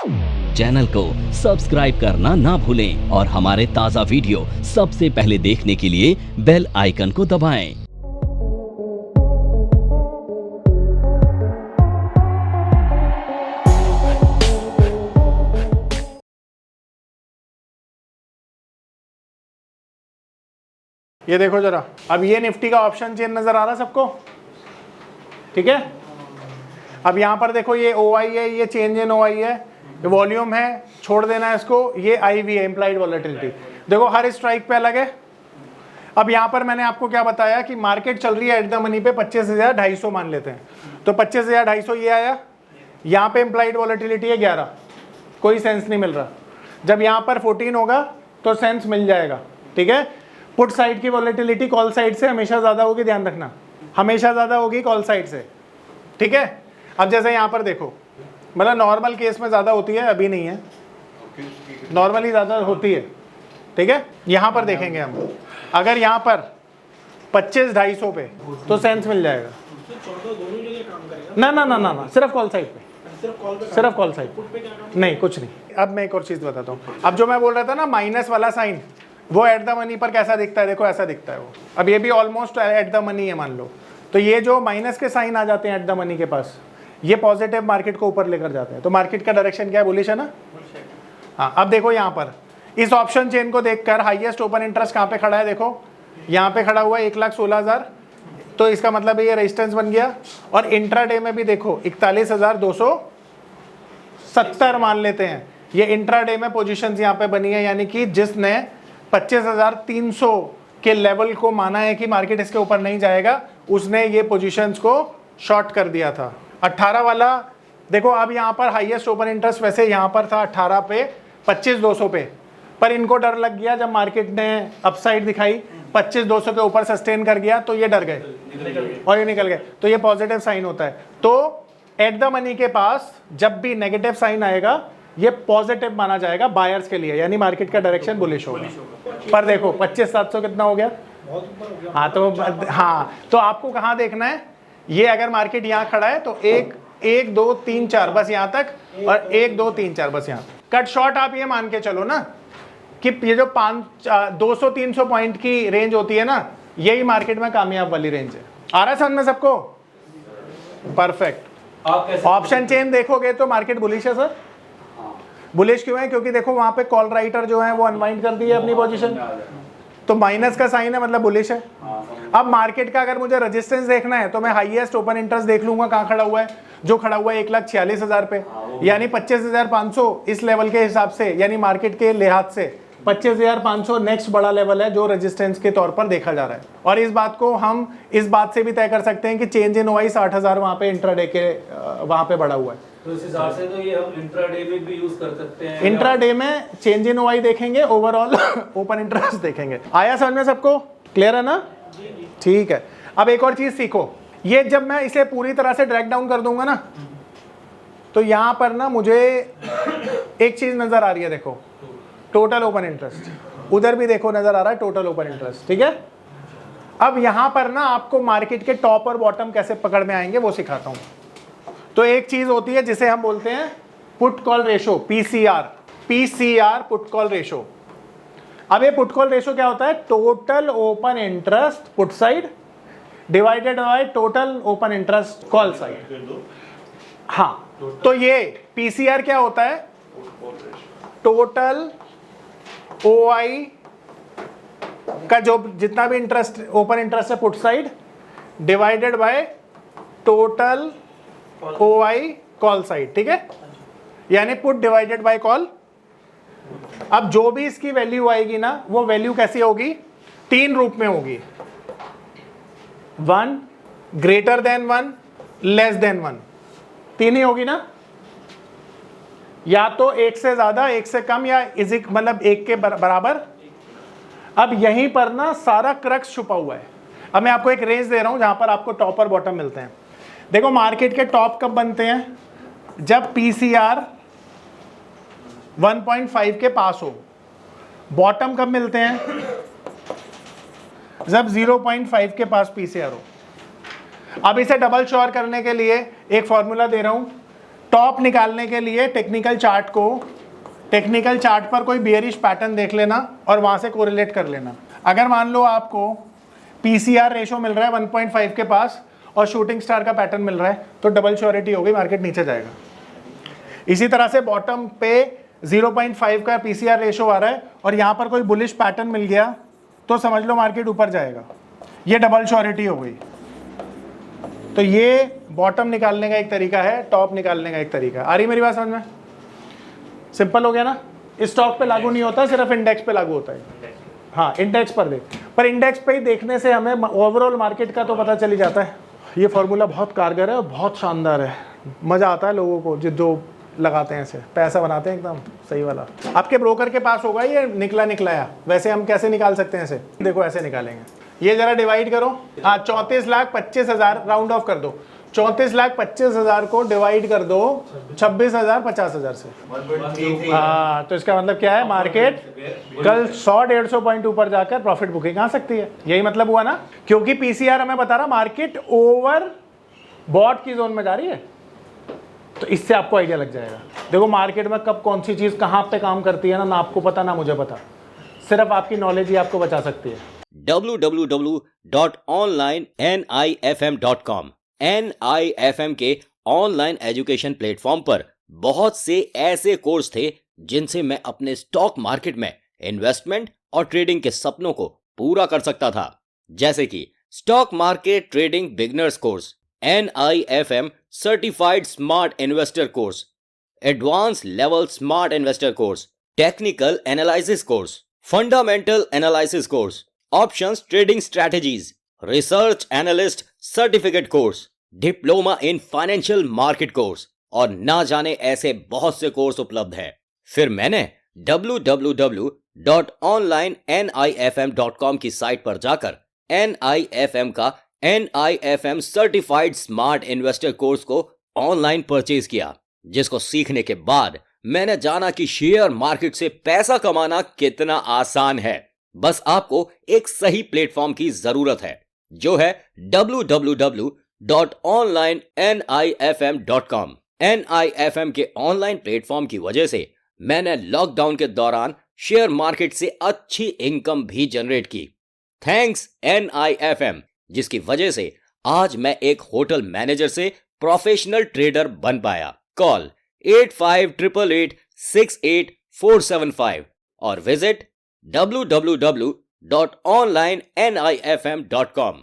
Channel को subscribe करना ना भूलें और हमारे ताज़ा वीडियो सबसे पहले देखने के लिए बेल आइकन को दबाएं। ये देखो जरा, अब ये निफ्टी का ऑप्शन चेन नजर आ रहा है सबको, ठीक है। अब यहाँ पर देखो ये OI है, ये चेंज इन OI है, ये वॉल्यूम है, छोड़ देना है इसको, ये IV है, इम्प्लाइड वॉलेटिलिटी। देखो हर स्ट्राइक पे अलग है। अब यहाँ पर मैंने आपको क्या बताया कि मार्केट चल रही है एट द मनी पे 25,250 मान लेते हैं, तो 25,250 ये आया, यहाँ पे इम्प्लाइड वॉलेटिलिटी है 11, कोई सेंस नहीं मिल रहा। जब यहाँ पर 14 होगा तो सेंस मिल जाएगा, ठीक है। पुट साइड की वॉलेटिलिटी कॉल साइड से हमेशा ज़्यादा होगी, ध्यान रखना, हमेशा ज़्यादा होगी कॉल साइड से, ठीक है। अब जैसे यहाँ पर देखो, मतलब नॉर्मल केस में ज़्यादा होती है, अभी नहीं है, नॉर्मली ज़्यादा होती है, ठीक है। यहाँ पर देखेंगे हम, अगर यहाँ पर 25,250 पे तो सेंस मिल जाएगा। ना ना ना ना ना, सिर्फ कॉल साइड पे, सिर्फ कॉल साइड पे, नहीं कुछ नहीं। अब मैं एक और चीज़ बताता हूँ। अब जो मैं बोल रहा था ना माइनस वाला साइन, वो एट द मनी पर कैसा दिखता है, देखो ऐसा दिखता है वो। अब ये भी ऑलमोस्ट एट द मनी है मान लो, तो ये जो माइनस के साइन आ जाते हैं एट द मनी के पास, ये पॉजिटिव मार्केट को ऊपर लेकर जाते हैं। तो मार्केट का डायरेक्शन क्या है, बुलिश है ना। हाँ, अब देखो यहाँ पर इस ऑप्शन चेन को देखकर हाईएस्ट ओपन इंटरेस्ट कहाँ पे खड़ा है, देखो यहाँ पे खड़ा हुआ है 1,16,000, तो इसका मतलब ये रेजिस्टेंस बन गया। और इंट्राडे में भी देखो 41,270 मान लेते हैं, ये इंट्राडे में पोजीशंस यहाँ पे बनी है, यानी कि जिसने 25,300 के लेवल को माना है कि मार्केट इसके ऊपर नहीं जाएगा, उसने ये पोजीशंस को शॉर्ट कर दिया था। 18 वाला देखो, अब यहाँ पर हाईएस्ट ओपन इंटरेस्ट वैसे यहाँ पर था 18 पे 25,200 पे, पर इनको डर लग गया जब मार्केट ने अपसाइड दिखाई 25,200 के ऊपर सस्टेन कर गया, तो ये डर गए और ये निकल गए, तो ये पॉजिटिव साइन होता है। तो एट द मनी के पास जब भी नेगेटिव साइन आएगा, ये पॉजिटिव माना जाएगा बायर्स के लिए, यानी मार्केट का डायरेक्शन बुलिश होगा। पर देखो 25,700 कितना हो गया, हाँ तो आपको कहाँ देखना है, ये अगर मार्केट यहाँ खड़ा है तो 1 2 3 4 बस यहाँ तक, और 1 2 3 4 बस यहाँ। कट शॉर्ट आप ये मान के चलो ना कि ये जो 200-300 पॉइंट की रेंज होती है ना, यही मार्केट में कामयाब वाली रेंज है। आ रहा है समझ में सबको, परफेक्ट। ऑप्शन चेन देखोगे तो मार्केट बुलिश है सर। बुलिश क्यों है, क्योंकि देखो वहां पे कॉल राइटर जो है वो अनवाइंड कर दी है अपनी पोजीशन, तो माइनस का साइन है, मतलब बुलिश है। अब मार्केट का अगर मुझे रेजिस्टेंस देखना है तो मैं हाईएस्ट ओपन इंटरेस्ट देख लूंगा, कहाँ खड़ा हुआ है, जो खड़ा हुआ है 1,46,000 पे, यानी 25,500 इस लेवल के हिसाब से, यानी मार्केट के लिहाज से 25,500 नेक्स्ट बड़ा लेवल है जो रेजिस्टेंस के तौर पर देखा जा रहा है। और इस बात को हम इस बात से भी तय कर सकते हैं कि चेंज इन OI 60,000 वहां पे इंट्राडे के वहां पे बढ़ा हुआ है, तो इस हिसाब से तो ये हम इंट्राडे में भी यूज कर सकते हैं। इंट्राडे में चेंज इन OI देखेंगे, ओवरऑल ओपन इंटरेस्ट देखेंगे। आया समझ में सबको, क्लियर है ना, ठीक है। अब एक और चीज सीखो, ये जब मैं इसे पूरी तरह से ड्रैग डाउन कर दूंगा ना, तो यहां पर ना मुझे एक चीज नजर आ रही है, देखो टोटल ओपन इंटरेस्ट, उधर भी देखो नजर आ रहा है टोटल ओपन इंटरेस्ट, ठीक है। अब यहां पर ना आपको मार्केट के टॉप और बॉटम कैसे पकड़ में आएंगे वो सिखाता हूं। तो एक चीज होती है जिसे हम बोलते हैं put call ratio, PCR put call ratio. अब ये पुट कॉल रेशो क्या होता है, total open interest put side divided by total open interest call side. हाँ, तो ये पीसीआर क्या होता है, टोटल OI का जो जितना भी इंटरेस्ट ओपन इंटरेस्ट है put side divided by total OI call side, ठीक है, यानी पुट डिवाइडेड बाय कॉल। अब जो भी इसकी वैल्यू आएगी ना, वो वैल्यू कैसी होगी, 3 रूप में होगी, 1 ग्रेटर देन 1 लेस देन 1, 3 ही होगी ना, या तो 1 से ज्यादा 1 से कम, या इजिक मतलब 1 के बराबर। अब यहीं पर ना सारा क्रक्स छुपा हुआ है। अब मैं आपको एक रेंज दे रहा हूं जहां पर आपको टॉप और बॉटम मिलते हैं। देखो मार्केट के टॉप कब बनते हैं, जब पीसीआर 1.5 के पास हो। बॉटम कब मिलते हैं, जब 0.5 के पास पीसीआर हो। अब इसे डबल श्योर करने के लिए एक फॉर्मूला दे रहा हूं, टॉप निकालने के लिए टेक्निकल चार्ट पर कोई बियरिश पैटर्न देख लेना और वहां से कोरिलेट कर लेना। अगर मान लो आपको पीसीआर रेशो मिल रहा है 1.5 के पास और शूटिंग स्टार का पैटर्न मिल रहा है तो डबल श्योरिटी हो गई, मार्केट नीचे जाएगा। इसी तरह से बॉटम पे 0.5 का पीसीआर रेशो आ रहा है और यहां पर कोई बुलिश पैटर्न मिल गया तो समझ लो मार्केट ऊपर जाएगा, ये डबल श्योरिटी हो गई। तो ये बॉटम निकालने का एक तरीका है, टॉप निकालने का एक तरीका है। आ रही मेरी बात समझ में? सिंपल हो गया ना? स्टॉक पे लागू नहीं होता, सिर्फ इंडेक्स पे लागू होता है। हाँ, इंडेक्स पर देख, पर इंडेक्स पे ही देखने से हमें ओवरऑल मार्केट का तो पता चल ही जाता है। ये फॉर्मूला बहुत कारगर है और बहुत शानदार है, मजा आता है लोगों को जो लगाते हैं, इसे पैसा बनाते हैं एकदम सही वाला। आपके ब्रोकर के पास होगा ये निकलाया, वैसे हम कैसे निकाल सकते हैं इसे? देखो ऐसे निकालेंगे, ये जरा डिवाइड करो। हाँ, 34,25,000 राउंड ऑफ कर दो, 34,25,000 को डिवाइड कर दो 26,000 50,000 से। हाँ, तो इसका मतलब क्या है, मार्केट कल 100-150 पॉइंट ऊपर जाकर प्रॉफिट बुकिंग आ सकती है। यही मतलब हुआ ना, क्योंकि पीसीआर हमें बता रहा मार्केट ओवर बॉट की जोन में जा रही है। तो इससे आपको आइडिया लग जाएगा। देखो मार्केट में कब कौन सी चीज कहां पे काम करती है ना आपको पता ना मुझे पता, सिर्फ आपकी नॉलेज ही आपको बचा सकती है। www.onlinenifm.com NIFM के ऑनलाइन एजुकेशन प्लेटफॉर्म पर बहुत से ऐसे कोर्स थे जिनसे मैं अपने स्टॉक मार्केट में इन्वेस्टमेंट और ट्रेडिंग के सपनों को पूरा कर सकता था, जैसे कि stock market trading beginners course, NIFM certified smart investor course, advance level smart investor course, technical analysis course, fundamental analysis course, options trading strategies, research analyst certificate course, diploma in financial market course और ना जाने ऐसे बहुत से course उपलब्ध है। फिर मैंने www.onlinenifm.com की साइट पर जाकर NIFM का NIFM certified smart investor course को ऑनलाइन परचेज किया, जिसको सीखने के बाद मैंने जाना कि शेयर मार्केट से पैसा कमाना कितना आसान है। बस आपको एक सही प्लेटफॉर्म की जरूरत है, जो है www.onlinenifm.com। NIFM के ऑनलाइन प्लेटफॉर्म की वजह से मैंने लॉकडाउन के दौरान शेयर मार्केट से अच्छी इनकम भी जनरेट की। थैंक्स NIFM, जिसकी वजह से आज मैं एक होटल मैनेजर से प्रोफेशनल ट्रेडर बन पाया। कॉल 8588868475 और विजिट www.onlinenifm.com।